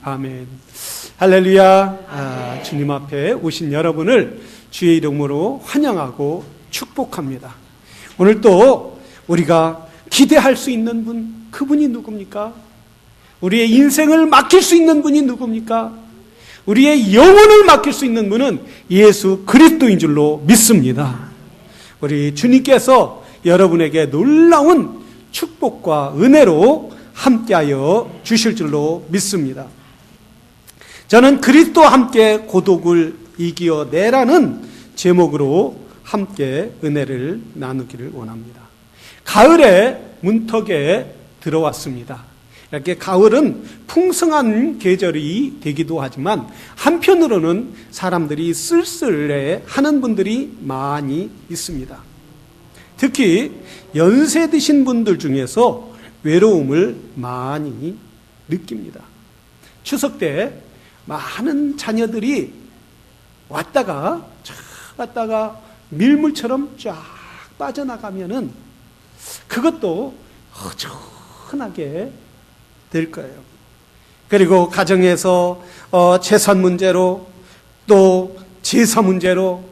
아멘. 할렐루야. 주님 앞에 오신 여러분을 주의 이름으로 환영하고 축복합니다. 오늘 또 우리가 기대할 수 있는 분, 그분이 누굽니까? 우리의 인생을 맡길 수 있는 분이 누굽니까? 우리의 영혼을 맡길 수 있는 분은 예수 그리스도인 줄로 믿습니다. 우리 주님께서 여러분에게 놀라운 축복과 은혜로 함께하여 주실 줄로 믿습니다. 저는 그리스도와 함께 고독을 이겨내라는 제목으로 함께 은혜를 나누기를 원합니다. 가을의 문턱에 들어왔습니다. 이렇게 가을은 풍성한 계절이 되기도 하지만 한편으로는 사람들이 쓸쓸해하는 분들이 많이 있습니다. 특히 연세 드신 분들 중에서 외로움을 많이 느낍니다. 추석 때 많은 자녀들이 왔다가 밀물처럼 쫙 빠져나가면은 그것도 허전하게 될 거예요. 그리고 가정에서 재산 문제로 또 제사 문제로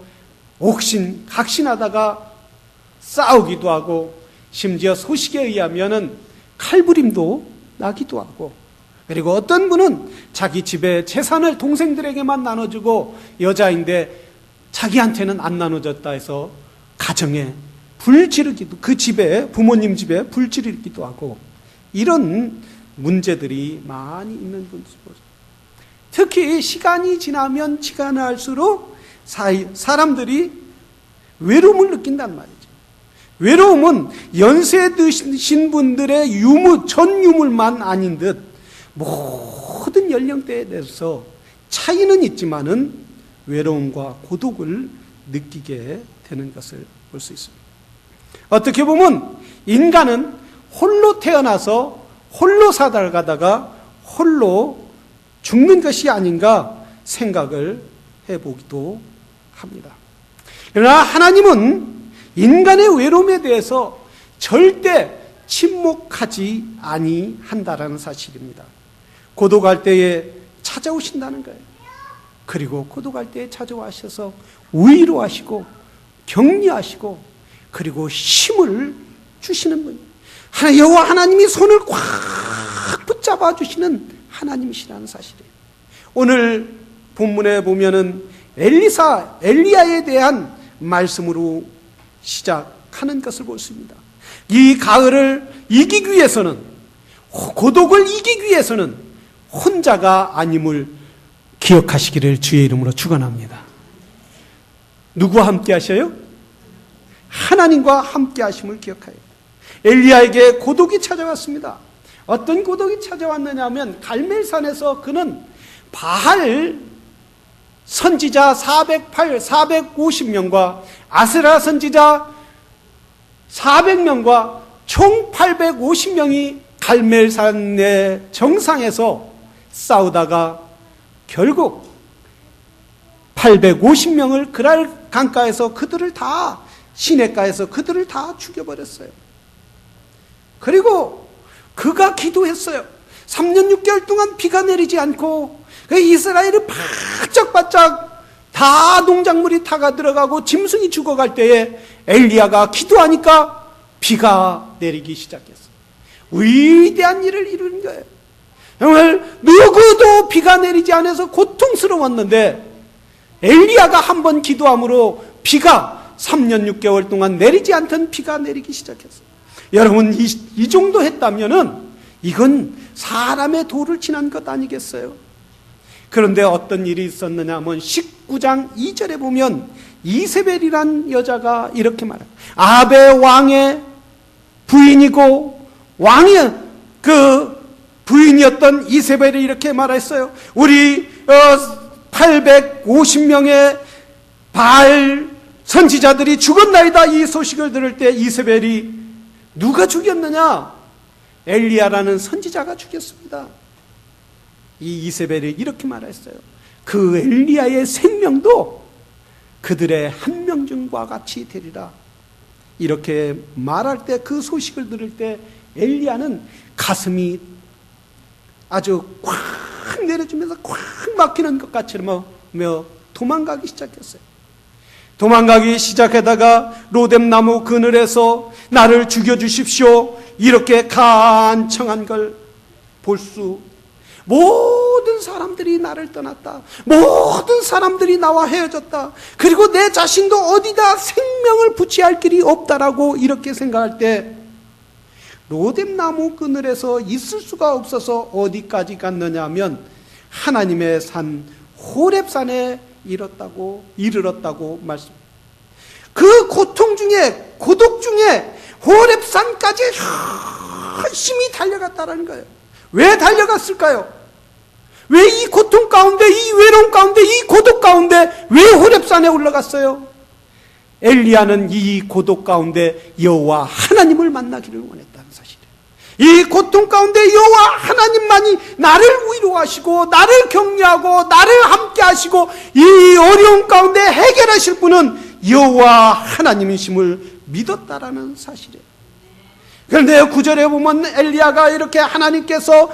옥신각신하다가 싸우기도 하고 심지어 소식에 의하면은 칼부림도 나기도 하고, 그리고 어떤 분은 자기 집에 재산을 동생들에게만 나눠주고 여자인데 자기한테는 안 나눠줬다 해서 가정에 불지르기도, 그 집에, 부모님 집에 불지르기도 하고, 이런 문제들이 많이 있는 분들. 특히 시간이 지나면 지날수록 사람들이 외로움을 느낀단 말이죠. 외로움은 연세 드신 분들의 전 유물만 아닌 듯 모든 연령대에 대해서 차이는 있지만은 외로움과 고독을 느끼게 되는 것을 볼 수 있습니다. 어떻게 보면 인간은 홀로 태어나서 홀로 살아가다가 홀로 죽는 것이 아닌가 생각을 해보기도 합니다. 그러나 하나님은 인간의 외로움에 대해서 절대 침묵하지 아니한다라는 사실입니다. 고독할 때에 찾아오신다는 거예요. 그리고 고독할 때에 찾아와셔서 위로하시고 격려하시고 그리고 힘을 주시는 분이에요. 여호와 하나님이 손을 꽉 붙잡아 주시는 하나님이시라는 사실이에요. 오늘 본문에 보면은 엘리야에 대한 말씀으로 시작하는 것을 볼 수 있습니다. 이 가을을 이기기 위해서는, 고독을 이기기 위해서는 혼자가 아님을 기억하시기를 주의 이름으로 축원합니다. 누구와 함께 하셔요? 하나님과 함께 하심을 기억하여. 엘리야에게 고독이 찾아왔습니다. 어떤 고독이 찾아왔느냐 하면 갈멜산에서 그는 바알 선지자 450명과 아세라 선지자 400명과 총 850명이 갈멜산의 정상에서 싸우다가 결국 850명을 그랄 강가에서 시냇가에서 그들을 다 죽여버렸어요. 그리고 그가 기도했어요. 3년 6개월 동안 비가 내리지 않고 이스라엘이 바짝바짝 다 농작물이 타가 들어가고 짐승이 죽어갈 때에 엘리야가 기도하니까 비가 내리기 시작했어요. 위대한 일을 이루는 거예요. 정말 누구도 비가 내리지 않아서 고통스러웠는데 엘리야가 한 번 기도함으로 비가 3년 6개월 동안 내리지 않던 비가 내리기 시작했어요. 여러분 이 정도 했다면은 이건 사람의 도를 지난 것 아니겠어요? 그런데 어떤 일이 있었느냐 하면 19장 2절에 보면 이세벨이란 여자가 이렇게 말해요. 아합의 왕의 부인이고 왕의 그 부인이었던 이세벨이 이렇게 말했어요. 우리 850명의 바알 선지자들이 죽었나이다. 이 소식을 들을 때 이세벨이 누가 죽였느냐? 엘리야라는 선지자가 죽였습니다. 이 이세벨이 이렇게 말했어요. 그 엘리야의 생명도 그들의 한 명중과 같이 되리라. 이렇게 말할 때, 그 소식을 들을 때 엘리야는 가슴이 아주 꽉 내려주면서 콱 막히는 것 같으며 도망가기 시작했어요. 도망가기 시작하다가 로뎀나무 그늘에서 나를 죽여주십시오 이렇게 간청한 걸 볼 수, 모든 사람들이 나를 떠났다. 모든 사람들이 나와 헤어졌다. 그리고 내 자신도 어디다 생명을 붙이할 길이 없다라고 이렇게 생각할 때 로뎀나무 그늘에서 있을 수가 없어서 어디까지 갔느냐 하면 하나님의 산 호렙산에 이르렀다고 말씀합니다. 그 고통 중에, 고독 중에 호렙산까지 열심히 달려갔다라는 거예요. 왜 달려갔을까요? 왜 이 고통 가운데, 이 외로움 가운데, 이 고독 가운데 왜 호렙산에 올라갔어요? 엘리야는 이 고독 가운데 여호와 하나님을 만나기를 원했다는 사실이에요. 이 고통 가운데 여호와 하나님만이 나를 위로하시고 나를 격려하고 나를 함께 하시고 이 어려움 가운데 해결하실 분은 여호와 하나님이심을 믿었다라는 사실이에요. 그런데 9절에 보면 엘리야가 이렇게 하나님께서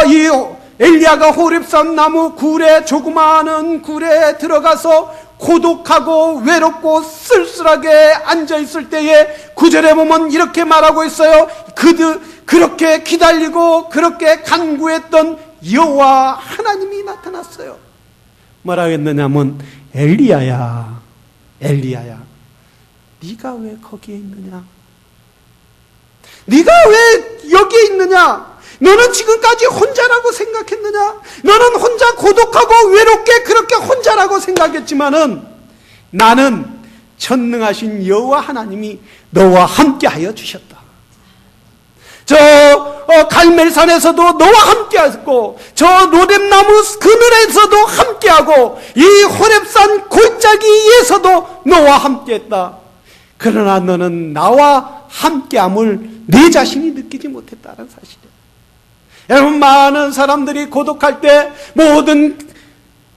이 엘리야가 호렙산 나무 굴에, 조그마한 굴에 들어가서 고독하고 외롭고 쓸쓸하게 앉아있을 때에 9절에 보면 이렇게 말하고 있어요. 그렇게 기다리고 그렇게 간구했던 여호와 하나님이 나타났어요. 뭐라고 했느냐면 엘리야야 네가 왜 거기에 있느냐? 네가 왜 여기에 있느냐? 너는 지금까지 혼자라고 생각했느냐? 너는 혼자 고독하고 외롭게 그렇게 혼자라고 생각했지만은 나는 전능하신 여호와 하나님이 너와 함께하여 주셨다. 갈멜산에서도 너와 함께하고 저 로뎀나무 그늘에서도 함께하고 이 호렙산 골짜기에서도 너와 함께했다. 그러나 너는 나와 함께함을 내 자신이 느끼지 못했다는 사실이에요. 여러분, 많은 사람들이 고독할 때 모든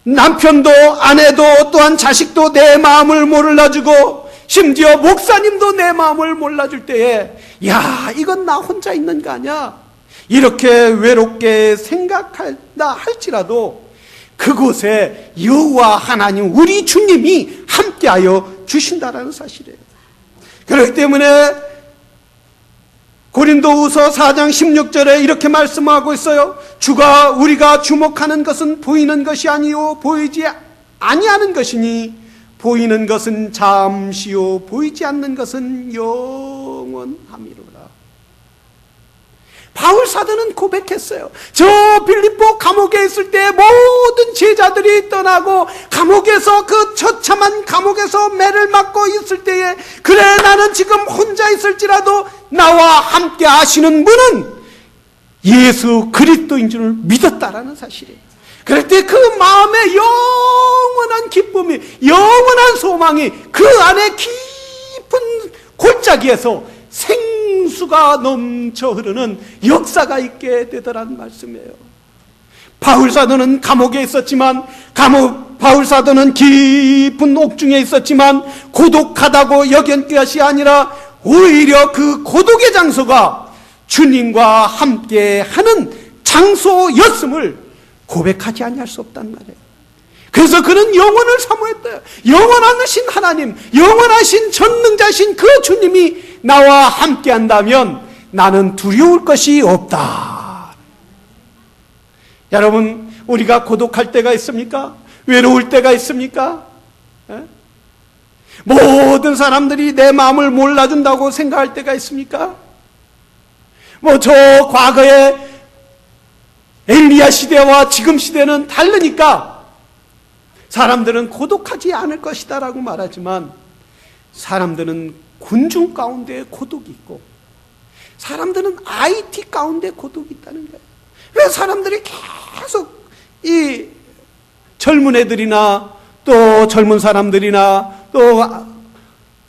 남편도 아내도 또한 자식도 내 마음을 몰라주고 심지어 목사님도 내 마음을 몰라줄 때에 야, 이건 나 혼자 있는 거 아니야? 이렇게 외롭게 생각한다 할지라도 그곳에 여호와 하나님 우리 주님이 함께하여 주신다라는 사실이에요. 그렇기 때문에 고린도후서 4장 16절에 이렇게 말씀하고 있어요. 우리가 주목하는 것은 보이는 것이 아니요 보이지 아니하는 것이니 보이는 것은 잠시요 보이지 않는 것은 영원함이로라. 바울 사도는 고백했어요. 저 빌립보 감옥에 있을 때 모든 제자들이 떠나고 감옥에서 그 처참한 감옥에서 매를 맞고 있을 때에 그래 나는 지금 혼자 있을지라도 나와 함께 하시는 분은 예수 그리스도인 줄 믿었다라는 사실이에요. 그럴 때 그 마음에 영원한 기쁨이, 영원한 소망이 그 안에 깊은 골짜기에서 생수가 넘쳐 흐르는 역사가 있게 되더란 말씀이에요. 바울 사도는 감옥에 있었지만 바울 사도는 깊은 옥중에 있었지만 고독하다고 여긴 것이 아니라 오히려 그 고독의 장소가 주님과 함께 하는 장소였음을 고백하지 아니할 수 없단 말이에요. 그래서 그는 영원을 사모했대요. 영원하신 하나님, 영원하신 전능자신 그 주님이 나와 함께 한다면 나는 두려울 것이 없다. 여러분, 우리가 고독할 때가 있습니까? 외로울 때가 있습니까? 모든 사람들이 내 마음을 몰라준다고 생각할 때가 있습니까? 저 과거에 엘리야 시대와 지금 시대는 다르니까 사람들은 고독하지 않을 것이다라고 말하지만 사람들은 군중 가운데 고독이 있고 사람들은 IT 가운데 고독이 있다는 거예요. 왜 사람들이 계속 이 젊은 애들이나 또 젊은 사람들이나 또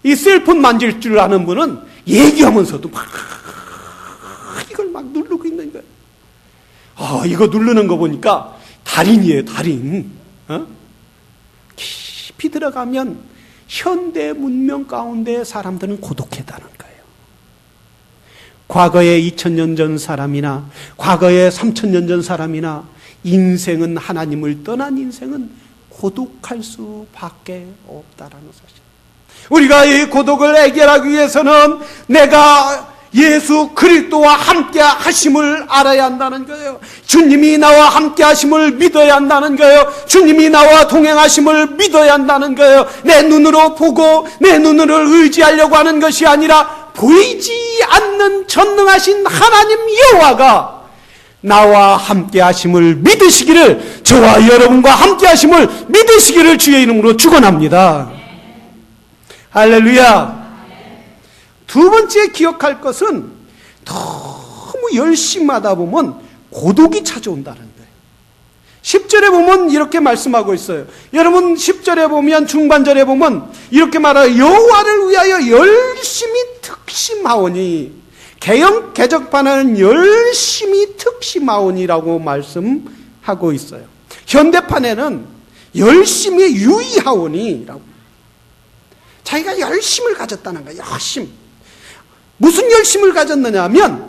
이 셀폰 만질 줄 아는 분은 얘기하면서도 막 이걸 막 누르고 있는 거예요. 이거 누르는 거 보니까 달인이에요, 달인. 깊이 들어가면 현대 문명 가운데 사람들은 고독했다는 거예요. 과거에 2000년 전 사람이나 과거에 3000년 전 사람이나 인생은, 하나님을 떠난 인생은 고독할 수밖에 없다라는 사실. 우리가 이 고독을 해결하기 위해서는 내가 예수 그리스도와 함께 하심을 알아야 한다는 거예요. 주님이 나와 함께 하심을 믿어야 한다는 거예요. 주님이 나와 동행하심을 믿어야 한다는 거예요. 내 눈으로 보고 내 눈으로 의지하려고 하는 것이 아니라 보이지 않는 전능하신 하나님 여호와가 나와 함께 하심을 믿으시기를, 저와 여러분과 함께 하심을 믿으시기를 주의 이름으로 축원합니다. 할렐루야. 두 번째 기억할 것은 너무 열심히 하다 보면 고독이 찾아온다는 거예요. 10절에 보면 이렇게 말씀하고 있어요. 여러분 10절에 보면, 중반절에 보면 이렇게 말해요. 여호와를 위하여 열심히 특심하오니, 개역 개정판은 열심히 특심하오니라고 말씀하고 있어요. 현대판에는 열심히 유의하오니라고. 자기가 열심을 가졌다는 거예요. 열심. 무슨 열심을 가졌느냐 하면,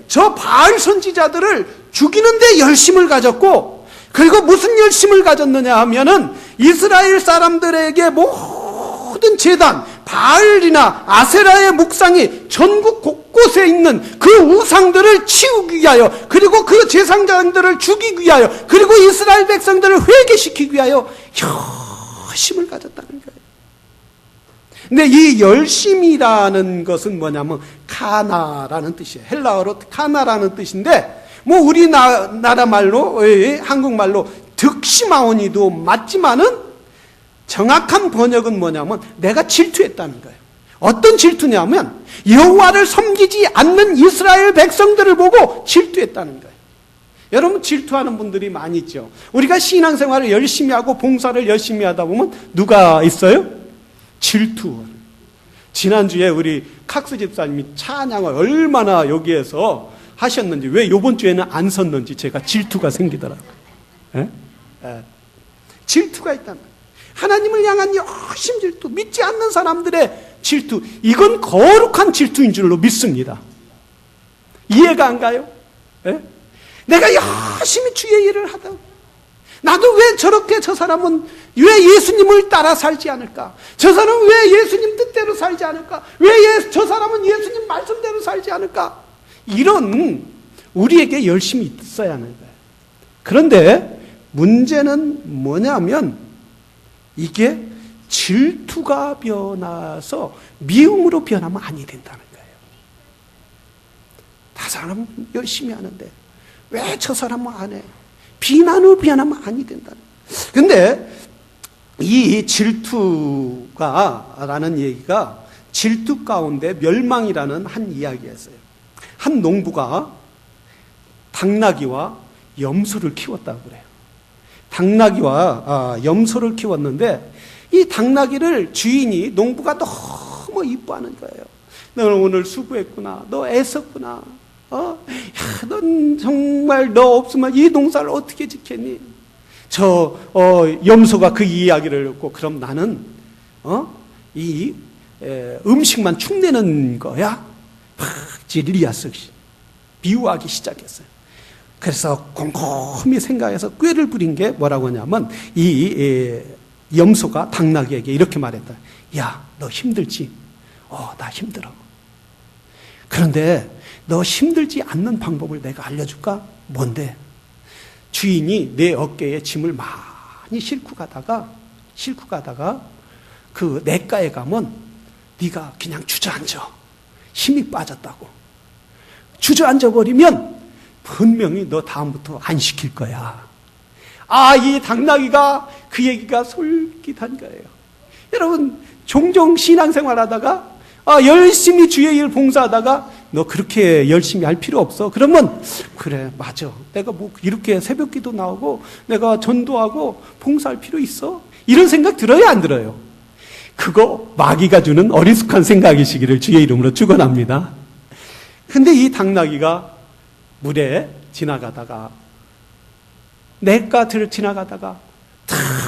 저 바알 선지자들을 죽이는데 열심을 가졌고, 그리고 무슨 열심을 가졌느냐 하면은 이스라엘 사람들에게 모든 제단, 바알이나 아세라의 묵상이 전국 곳곳에 있는 그 우상들을 치우기 위하여, 그리고 그 제사장들을 죽이기 위하여, 그리고 이스라엘 백성들을 회개시키기 위하여 열심을 가졌다는 거예요. 근데 이 열심이라는 것은 뭐냐면 카나라는 뜻이에요. 헬라어로 카나라는 뜻인데, 뭐 우리나라 말로, 한국말로 득심하오니도 맞지만은 정확한 번역은 뭐냐면 내가 질투했다는 거예요. 어떤 질투냐면 여호와를 섬기지 않는 이스라엘 백성들을 보고 질투했다는 거예요. 여러분 질투하는 분들이 많이 있죠. 우리가 신앙생활을 열심히 하고 봉사를 열심히 하다 보면 누가 있어요? 질투. 지난주에 우리 칵스 집사님이 찬양을 얼마나 여기에서 하셨는지, 왜 이번 주에는 안 섰는지 제가 질투가 생기더라고요. 질투가 있다는 거예요. 하나님을 향한 열심 질투, 믿지 않는 사람들의 질투, 이건 거룩한 질투인 줄로 믿습니다. 이해가 안 가요? 내가 열심히 주의 일을 하다, 나도 왜 저렇게, 저 사람은 왜 예수님을 따라 살지 않을까? 저 사람은 왜 예수님 뜻대로 살지 않을까? 왜 저 사람은 예수님 말씀대로 살지 않을까? 이런 우리에게 열심히 있어야 하는 거예요. 그런데 문제는 뭐냐면 이게 질투가 변해서 미움으로 변하면 아니 된다는 거예요. 다 사람은 열심히 하는데 왜 저 사람은 안 해? 비난으로 변하면 아니 된다는 거예요. 근데 이 질투가라는 얘기가 질투 가운데 멸망이라는 한 이야기였어요. 한 농부가 당나귀와 염소를 키웠다고 그래요. 당나귀와 염소를 키웠는데 이 당나귀를 주인이, 농부가 너무 이뻐하는 거예요. 너는 오늘 수고했구나. 너 애썼구나. 넌 정말 너 없으면 이 농사를 어떻게 짓겠니? 염소가 그 이야기를 듣고, 그럼 나는 이 음식만 축내는 거야? 막 질리앗을 비유하기 시작했어요. 그래서 곰곰이 생각해서 꾀를 부린 게 뭐라고 하냐면, 이 염소가 당나귀에게 이렇게 말했다. 야, 너 힘들지? 나 힘들어. 그런데 너 힘들지 않는 방법을 내가 알려줄까? 뭔데? 주인이 내 어깨에 짐을 많이 싣고 가다가 그 냇가에 가면 네가 그냥 주저앉아. 힘이 빠졌다고. 주저앉아 버리면 분명히 너 다음부터 안 시킬 거야. 이 당나귀가 그 얘기가 솔깃한 거예요. 여러분 종종 신앙생활 하다가 열심히 주의 일 봉사하다가 너 그렇게 열심히 할 필요 없어. 그러면 그래 맞아. 내가 뭐 이렇게 새벽기도 나오고 내가 전도하고 봉사할 필요 있어? 이런 생각 들어요, 안 들어요? 그거 마귀가 주는 어리숙한 생각이시기를 주의 이름으로 축원합니다. 근데 이 당나귀가 물에 지나가다가, 냇가를 지나가다가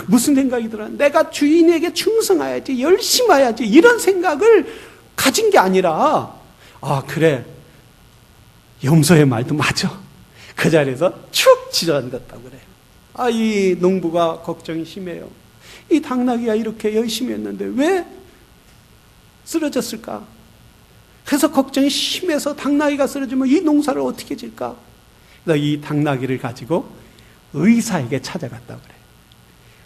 무슨 생각이 들어요? 내가 주인에게 충성해야지, 열심히 해야지, 이런 생각을 가진 게 아니라, 그래, 염소의 말도 맞아. 그 자리에서 축 지저앉았다고 그래요. 이 농부가 걱정이 심해요. 이 당나귀가 이렇게 열심히 했는데 왜 쓰러졌을까? 그래서 걱정이 심해서 당나귀가 쓰러지면 이 농사를 어떻게 질까? 그래서 이 당나귀를 가지고 의사에게 찾아갔다고 그래요.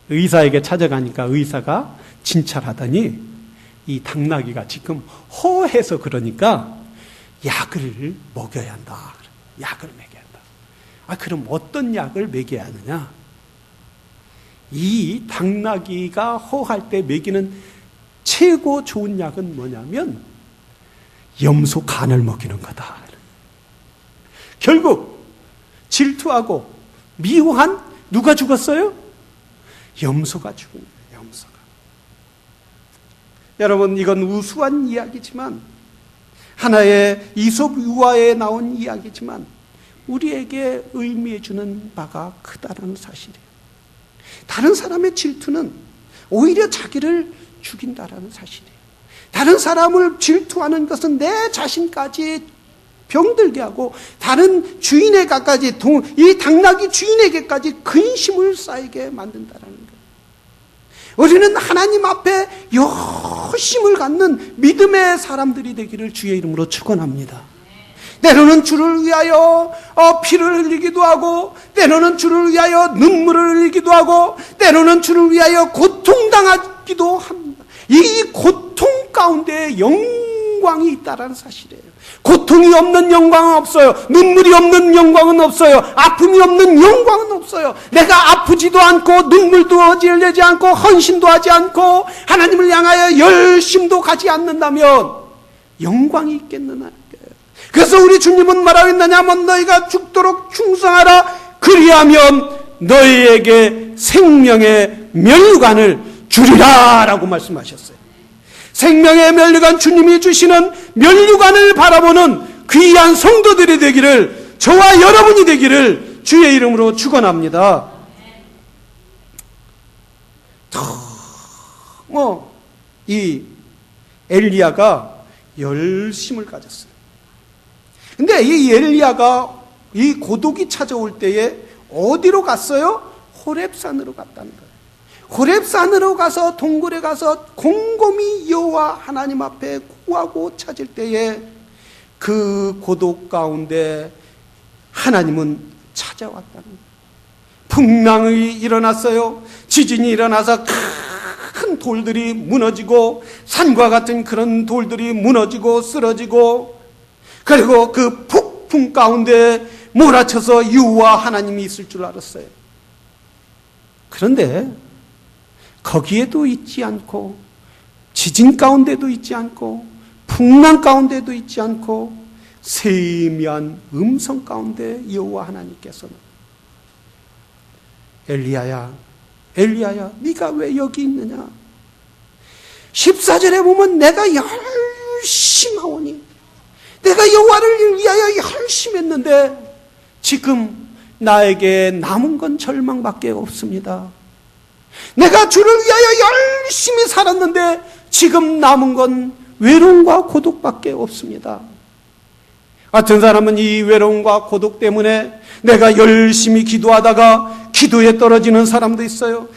의사에게 찾아가니까 의사가 진찰하더니 이 당나귀가 지금 허해서 그러니까 약을 먹여야 한다. 약을 먹여야 한다. 그럼 어떤 약을 먹여야 하느냐? 이 당나귀가 허할 때 먹이는 최고 좋은 약은 뭐냐면 염소 간을 먹이는 거다. 결국 질투하고 미워한 누가 죽었어요? 염소가 죽은 거예요. 염소가. 여러분, 이건 우스운 이야기지만, 하나의 이솝 유화에 나온 이야기지만 우리에게 의미해 주는 바가 크다는 사실이에요. 다른 사람의 질투는 오히려 자기를 죽인다라는 사실이에요. 다른 사람을 질투하는 것은 내 자신까지 병들게 하고 다른 주인에게까지, 이 당나귀 주인에게까지 근심을 쌓이게 만든다라는 거예요. 우리는 하나님 앞에 열심을 갖는 믿음의 사람들이 되기를 주의 이름으로 축원합니다. 때로는 주를 위하여 피를 흘리기도 하고, 때로는 주를 위하여 눈물을 흘리기도 하고, 때로는 주를 위하여 고통당하기도 합니다. 이 고통 가운데 영광이 있다는 사실이에요. 고통이 없는 영광은 없어요. 눈물이 없는 영광은 없어요. 아픔이 없는 영광은 없어요. 내가 아프지도 않고 눈물도 흘리지 않고 헌신도 하지 않고 하나님을 향하여 열심도 가지 않는다면 영광이 있겠느냐. 그래서 우리 주님은 말하고 있느냐면 너희가 죽도록 충성하라. 그리하면 너희에게 생명의 면류관을 주리라 라고 말씀하셨어요. 생명의 면류관, 주님이 주시는 면류관을 바라보는 귀한 성도들이 되기를, 저와 여러분이 되기를 주의 이름으로 축원합니다. 이 엘리야가 열심을 가졌어요. 근데 이 엘리야가 이 고독이 찾아올 때에 어디로 갔어요? 호렙산으로 갔다는 거예요. 호렙산으로 가서 동굴에 가서 곰곰이 여호와 하나님 앞에 구하고 찾을 때에 그 고독 가운데 하나님은 찾아왔다는 거예요. 풍랑이 일어났어요. 지진이 일어나서 큰 돌들이 무너지고 산과 같은 그런 돌들이 무너지고 쓰러지고, 그리고 그 폭풍 가운데 몰아쳐서 여호와 하나님이 있을 줄 알았어요. 그런데 거기에도 있지 않고, 지진 가운데도 있지 않고, 풍랑 가운데도 있지 않고, 세미한 음성 가운데 여호와 하나님께서는 엘리야야, 엘리야야, 네가 왜 여기 있느냐? 14절에 보면 내가 열심하오니, 내가 여호와를 위하여 열심히 했는데 지금 나에게 남은 건 절망밖에 없습니다. 내가 주를 위하여 열심히 살았는데 지금 남은 건 외로움과 고독밖에 없습니다. 같은 사람은 이 외로움과 고독 때문에 내가 열심히 기도하다가 기도에 떨어지는 사람도 있어요.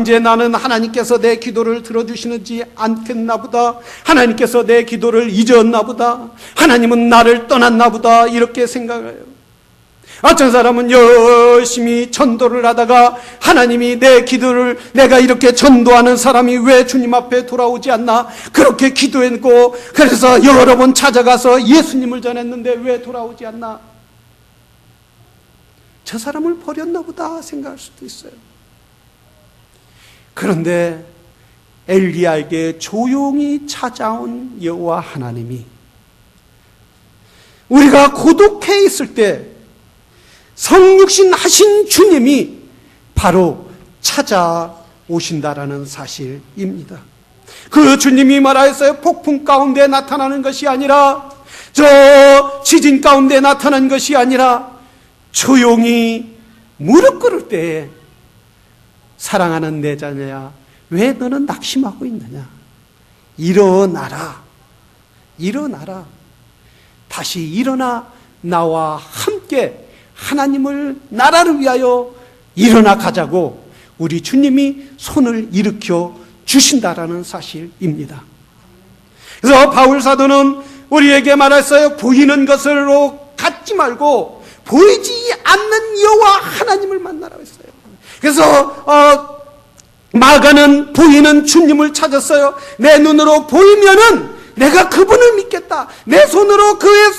이제 나는 하나님께서 내 기도를 들어주시는지 않겠나 보다. 하나님께서 내 기도를 잊었나 보다. 하나님은 나를 떠났나 보다. 이렇게 생각해요. 어떤 사람은 열심히 전도를 하다가 하나님이 내 기도를, 내가 이렇게 전도하는 사람이 왜 주님 앞에 돌아오지 않나, 그렇게 기도했고 그래서 여러 번 찾아가서 예수님을 전했는데 왜 돌아오지 않나, 저 사람을 버렸나 보다 생각할 수도 있어요. 그런데 엘리야에게 조용히 찾아온 여호와 하나님이 우리가 고독해 있을 때 성육신 하신 주님이 바로 찾아오신다라는 사실입니다. 그 주님이 말하였어요. 폭풍 가운데 나타나는 것이 아니라, 저 지진 가운데 나타난 것이 아니라, 조용히 무릎 꿇을 때에 사랑하는 내 자녀야, 왜 너는 낙심하고 있느냐? 일어나라. 일어나라. 다시 일어나 나와 함께 하나님을 나라를 위하여 일어나 가자고 우리 주님이 손을 일으켜 주신다라는 사실입니다. 그래서 바울 사도는 우리에게 말했어요. 보이는 것으로 갖지 말고 보이지 않는 여호와 하나님을 만나라고 했어요. 그래서 마가는 보이는 주님을 찾았어요. 내 눈으로 보이면은 내가 그분을 믿겠다. 내 손으로 그의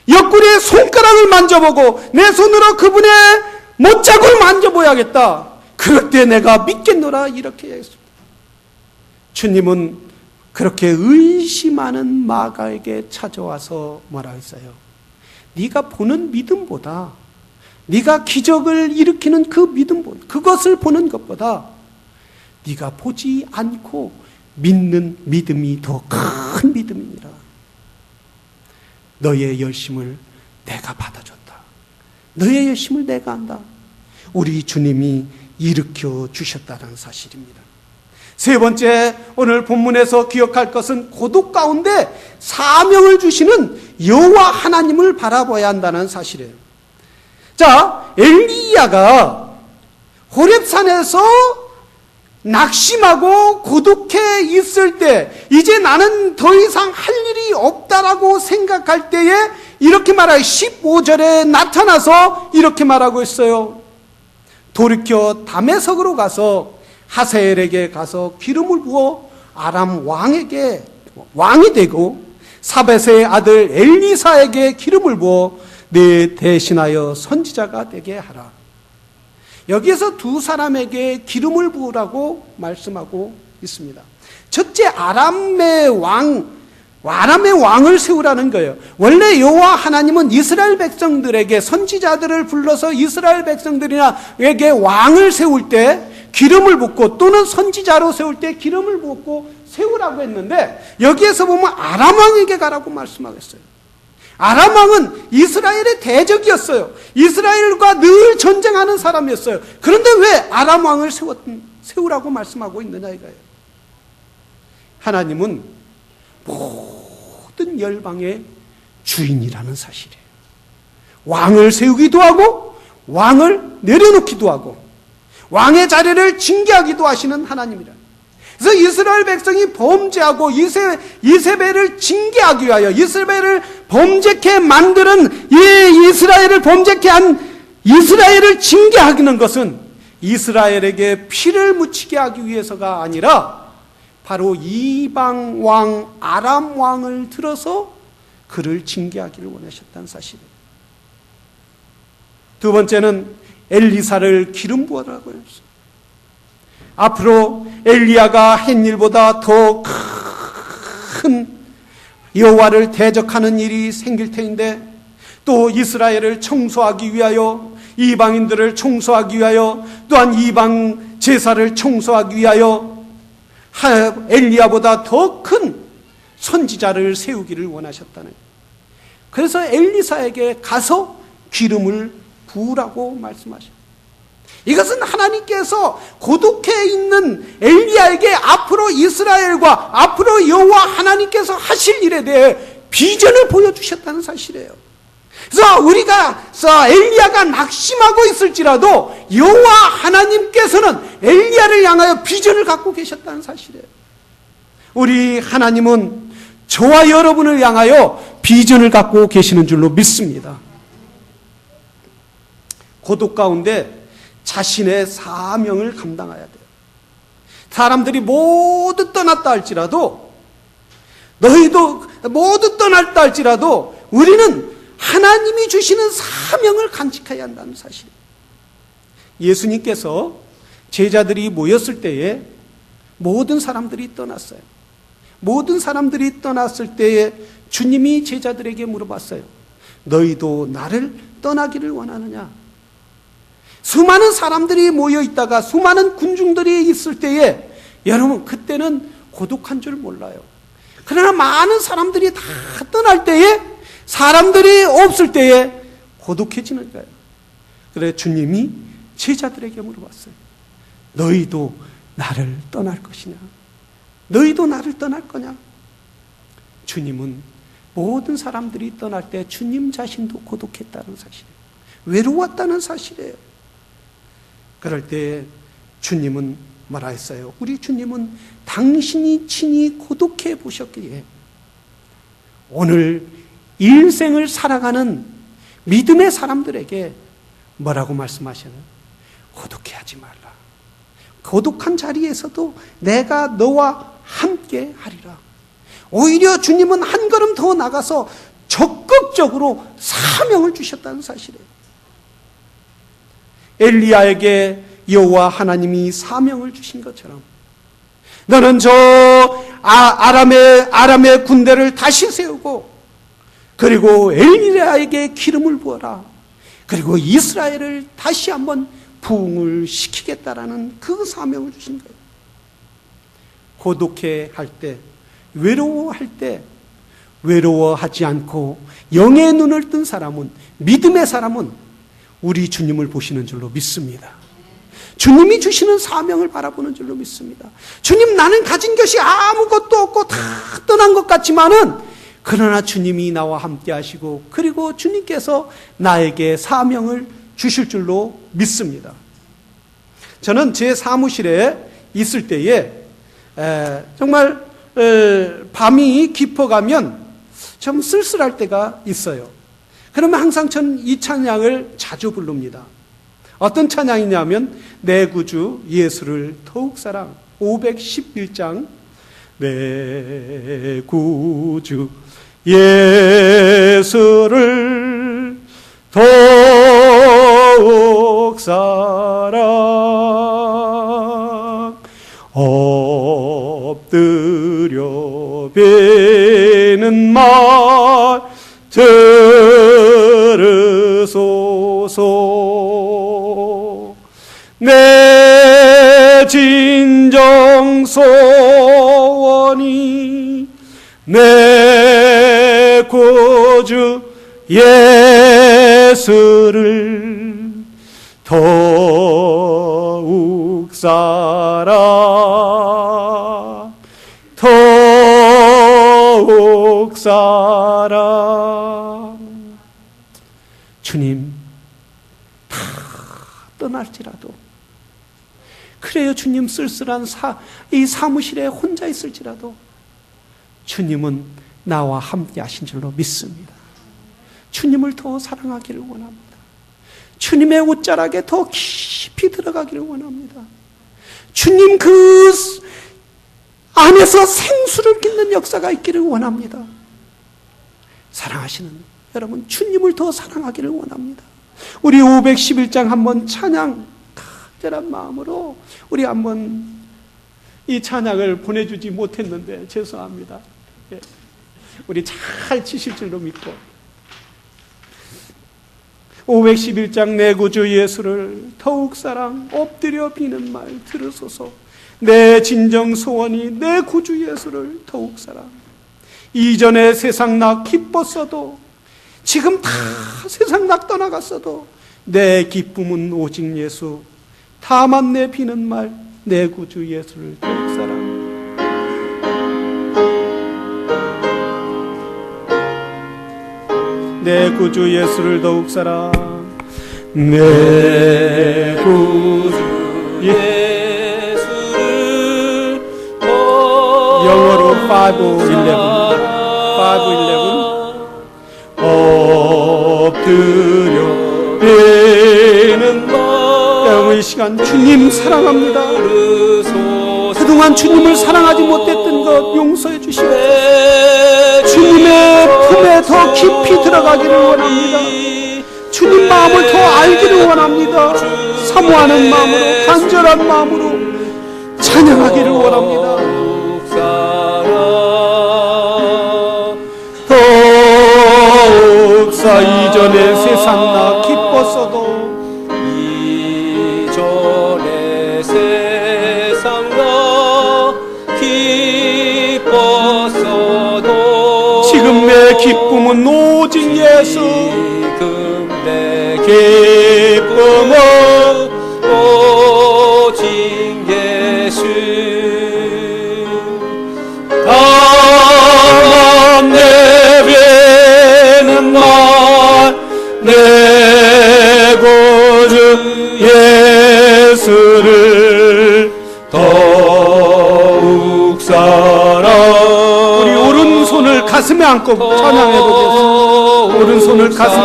옆구리에 손가락을 만져보고 내 손으로 그분의 못자국을 만져보야겠다. 그럴 때 내가 믿겠노라 이렇게 했습니다. 주님은 그렇게 의심하는 마가에게 찾아와서 뭐라 했어요? 네가 보는 믿음보다 네가 기적을 일으키는 그 믿음보다 그것을 보는 것보다 네가 보지 않고 믿는 믿음이 더 큰 믿음이니라. 너의 열심을 내가 받아줬다. 너의 열심을 내가 한다. 우리 주님이 일으켜 주셨다는 사실입니다. 세 번째, 오늘 본문에서 기억할 것은 고독 가운데 사명을 주시는 여호와 하나님을 바라봐야 한다는 사실이에요. 자, 엘리야가 호렙산에서 낙심하고 고독해 있을 때 이제 나는 더 이상 할 일이 없다라고 생각할 때에 이렇게 말하여 15절에 나타나서 이렇게 말하고 있어요. 돌이켜 다메섹으로 가서 하사엘에게 가서 기름을 부어 아람 왕에게 왕이 되고 사벳의 아들 엘리사에게 기름을 부어 네 대신하여 선지자가 되게 하라. 여기에서 두 사람에게 기름을 부으라고 말씀하고 있습니다. 첫째, 아람의 왕을 세우라는 거예요. 원래 여호와 하나님은 이스라엘 백성들에게 선지자들을 불러서 이스라엘 백성들에게 왕을 세울 때 기름을 붓고 또는 선지자로 세울 때 기름을 붓고 세우라고 했는데 여기에서 보면 아람 왕에게 가라고 말씀하겠어요. 아람 왕은 이스라엘의 대적이었어요. 이스라엘과 늘 전쟁하는 사람이었어요. 그런데 왜 아람 왕을 세우라고 말씀하고 있느냐 이거예요. 하나님은 모든 열방의 주인이라는 사실이에요. 왕을 세우기도 하고 왕을 내려놓기도 하고 왕의 자리를 징계하기도 하시는 하나님이라. 그래서 이스라엘 백성이 범죄하고 이세벨을 징계하기 위하여 이세벨을 범죄케 만드는 이 이스라엘을 범죄케 한 이스라엘을 징계하는 것은 이스라엘에게 피를 묻히게 하기 위해서가 아니라 바로 이방 왕 아람 왕을 들어서 그를 징계하기를 원하셨다는 사실이에요. 두 번째는 엘리사를 기름 부어라고 했어요. 앞으로 엘리야가 한 일보다 더 큰 여호와를 대적하는 일이 생길 테인데 또 이스라엘을 청소하기 위하여 이방인들을 청소하기 위하여 또한 이방 제사를 청소하기 위하여 엘리야보다 더 큰 선지자를 세우기를 원하셨다는 거예요. 그래서 엘리사에게 가서 기름을 부으라고 말씀하셨어요. 이것은 하나님께서 고독해 있는 엘리야에게 앞으로 이스라엘과 앞으로 여호와 하나님께서 하실 일에 대해 비전을 보여주셨다는 사실이에요. 그래서 우리가 엘리야가 낙심하고 있을지라도 여호와 하나님께서는 엘리야를 향하여 비전을 갖고 계셨다는 사실이에요. 우리 하나님은 저와 여러분을 향하여 비전을 갖고 계시는 줄로 믿습니다. 고독 가운데 자신의 사명을 감당해야 돼요. 사람들이 모두 떠났다 할지라도 너희도 모두 떠났다 할지라도 우리는 하나님이 주시는 사명을 간직해야 한다는 사실. 예수님께서 제자들이 모였을 때에 모든 사람들이 떠났어요. 모든 사람들이 떠났을 때에 주님이 제자들에게 물어봤어요. 너희도 나를 떠나기를 원하느냐? 수많은 사람들이 모여 있다가 수많은 군중들이 있을 때에 여러분 그때는 고독한 줄 몰라요. 그러나 많은 사람들이 다 떠날 때에 사람들이 없을 때에 고독해지는 거예요. 그래 주님이 제자들에게 물어봤어요. 너희도 나를 떠날 것이냐? 너희도 나를 떠날 거냐? 주님은 모든 사람들이 떠날 때 주님 자신도 고독했다는 사실이에요. 외로웠다는 사실이에요. 그럴 때 주님은 뭐라 했어요? 우리 주님은 당신이 친히 고독해 보셨기에 오늘 일생을 살아가는 믿음의 사람들에게 뭐라고 말씀하시나요? 고독해하지 말라. 고독한 자리에서도 내가 너와 함께 하리라. 오히려 주님은 한 걸음 더 나가서 적극적으로 사명을 주셨다는 사실이에요. 엘리야에게 여호와 하나님이 사명을 주신 것처럼 너는 저 아람의 군대를 다시 세우고 그리고 엘리야에게 기름을 부어라. 그리고 이스라엘을 다시 한번 부흥을 시키겠다라는 그 사명을 주신 거예요. 고독해 할 때, 외로워할 때, 외로워하지 않고 영의 눈을 뜬 사람은, 믿음의 사람은 우리 주님을 보시는 줄로 믿습니다. 주님이 주시는 사명을 바라보는 줄로 믿습니다. 주님, 나는 가진 것이 아무것도 없고 다 떠난 것 같지만은 그러나 주님이 나와 함께 하시고 그리고 주님께서 나에게 사명을 주실 줄로 믿습니다. 저는 제 사무실에 있을 때에 정말 밤이 깊어가면 좀 쓸쓸할 때가 있어요. 그러면 항상 전 이 찬양을 자주 부릅니다. 어떤 찬양이냐면 내 구주 예수를 더욱 사랑 511장 내 구주 예수를 더욱 사랑 엎드려 비는 말 들으소서 내 진정 소원이 내 구주 예수를 더욱 사랑 더욱 사랑 주님 다 떠날지라도 그래요 주님 쓸쓸한 이 사무실에 혼자 있을지라도 주님은 나와 함께 하신 줄로 믿습니다. 주님을 더 사랑하기를 원합니다. 주님의 옷자락에 더 깊이 들어가기를 원합니다. 주님 그 안에서 생수를 깃는 역사가 있기를 원합니다. 사랑하시는 여러분, 주님을 더 사랑하기를 원합니다. 우리 511장 한번 찬양 간절한 마음으로 우리 한번 이 찬양을 보내주지 못했는데 죄송합니다. 우리 잘 치실 줄로 믿고 511장 내 구주 예수를 더욱 사랑 엎드려 비는 말 들으소서 내 진정 소원이 내 구주 예수를 더욱 사랑 이전에 세상 나 기뻤어도 지금 다 세상 나 떠나갔어도 내 기쁨은 오직 예수 다만 내 비는 말 내 구주 예수를 더욱 사랑 내 구주 예수를 더욱 사랑 내 구주 예수를 영어로 511 엎드려 비는 여러분 이 시간 주님 사랑합니다. 그동안 주님을 사랑하지 못했던 것 용서해 주시옵소서. 주님의 품에 더 깊이 들어가기를 원합니다. 주님 마음을 더 알기를 원합니다. 사모하는 마음으로 간절한 마음으로 찬양하기를 원합니다. 더욱 사 이전에 세상 나 기뻤어도 이전에 세상 나 기뻤어도 지금 내 기쁨은 오직 예수 지금 내 기쁨은 오직 예수 다만 내 배는 말 내 마음껏 찬양해보겠습니다. 오른손을 가슴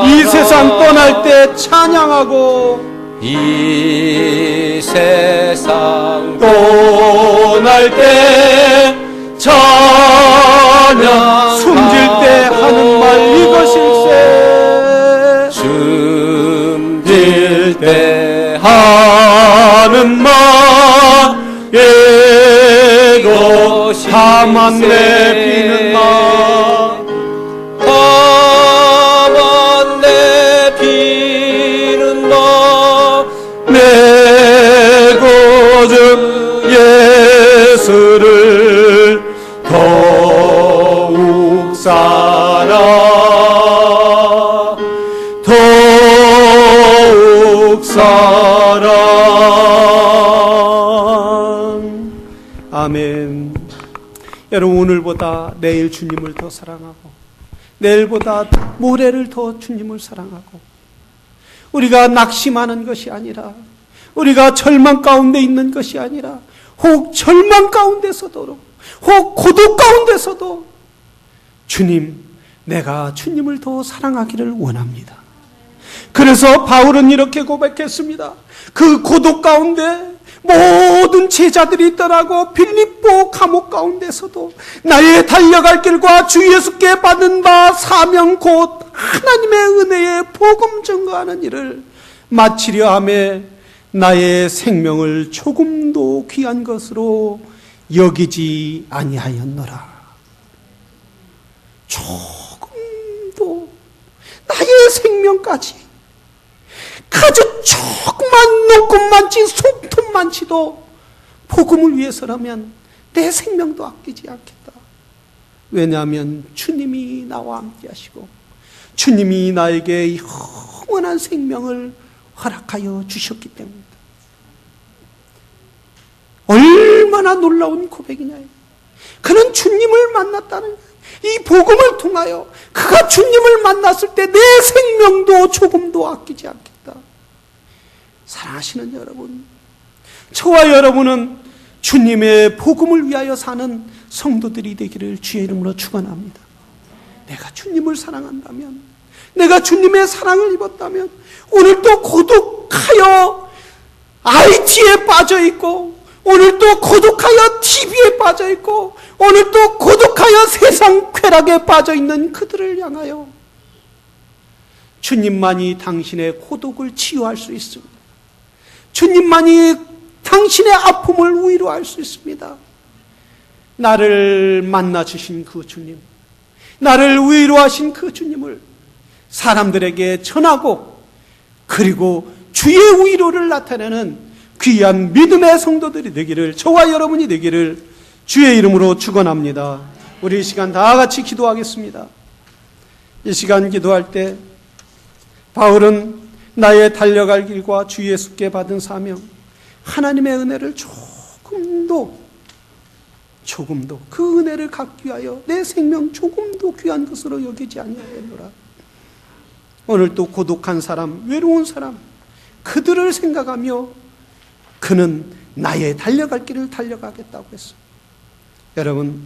이 세상 떠날 때 찬양하고 이 세상 떠날 때 찬양 숨질 때 하는 말 이것일세 숨질 때 하는 말 이것일세 다만 내비는 말 다만 내비는 말 내 구주 예수를 더욱 사랑 더욱 사랑. 아멘. 여러분, 오늘보다 내일 주님을 더 사랑하고 내일보다 모레를 더 주님을 사랑하고 우리가 낙심하는 것이 아니라 우리가 절망 가운데 있는 것이 아니라 혹 절망 가운데서도 혹 고독 가운데서도 주님, 내가 주님을 더 사랑하기를 원합니다. 그래서 바울은 이렇게 고백했습니다. 그 고독 가운데 모든 제자들이 떠나고 빌립보 감옥 가운데서도 나의 달려갈 길과 주 예수께 받은 바 사명 곧 하나님의 은혜의 복음 증거하는 일을 마치려 하며 나의 생명을 조금도 귀한 것으로 여기지 아니하였노라. 조금도 나의 생명까지 아주 조그만 녹음만치 손톱만치도 복음을 위해서라면 내 생명도 아끼지 않겠다. 왜냐하면 주님이 나와 함께 하시고 주님이 나에게 영원한 생명을 허락하여 주셨기 때문이다. 얼마나 놀라운 고백이냐요. 그는 주님을 만났다는 거예요. 이 복음을 통하여 그가 주님을 만났을 때 내 생명도 조금도 아끼지 않겠다. 사랑하시는 여러분, 저와 여러분은 주님의 복음을 위하여 사는 성도들이 되기를 주의 이름으로 축원합니다. 내가 주님을 사랑한다면, 내가 주님의 사랑을 입었다면 오늘도 고독하여 IT에 빠져있고 오늘도 고독하여 TV에 빠져있고 오늘도 고독하여 세상 쾌락에 빠져있는 그들을 향하여 주님만이 당신의 고독을 치유할 수 있습니다. 주님만이 당신의 아픔을 위로할 수 있습니다. 나를 만나주신 그 주님, 나를 위로하신 그 주님을 사람들에게 전하고 그리고 주의 위로를 나타내는 귀한 믿음의 성도들이 되기를, 저와 여러분이 되기를 주의 이름으로 축원합니다. 우리 이 시간 다 같이 기도하겠습니다. 이 시간 기도할 때 바울은 나의 달려갈 길과 주 예수께 받은 사명, 하나님의 은혜를 조금도 그 은혜를 갖기 위하여 내 생명 조금도 귀한 것으로 여기지 아니하였노라. 오늘 또 고독한 사람, 외로운 사람, 그들을 생각하며 그는 나의 달려갈 길을 달려가겠다고 했어요. 여러분,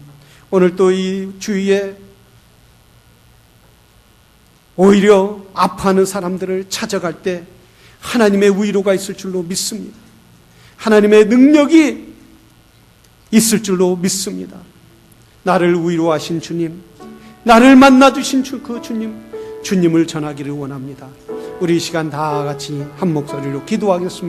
오늘 또 이 주위에 오히려 아파하는 사람들을 찾아갈 때 하나님의 위로가 있을 줄로 믿습니다. 하나님의 능력이 있을 줄로 믿습니다. 나를 위로하신 주님, 나를 만나주신 그 주님을 전하기를 원합니다. 우리 이 시간 다 같이 한 목소리로 기도하겠습니다.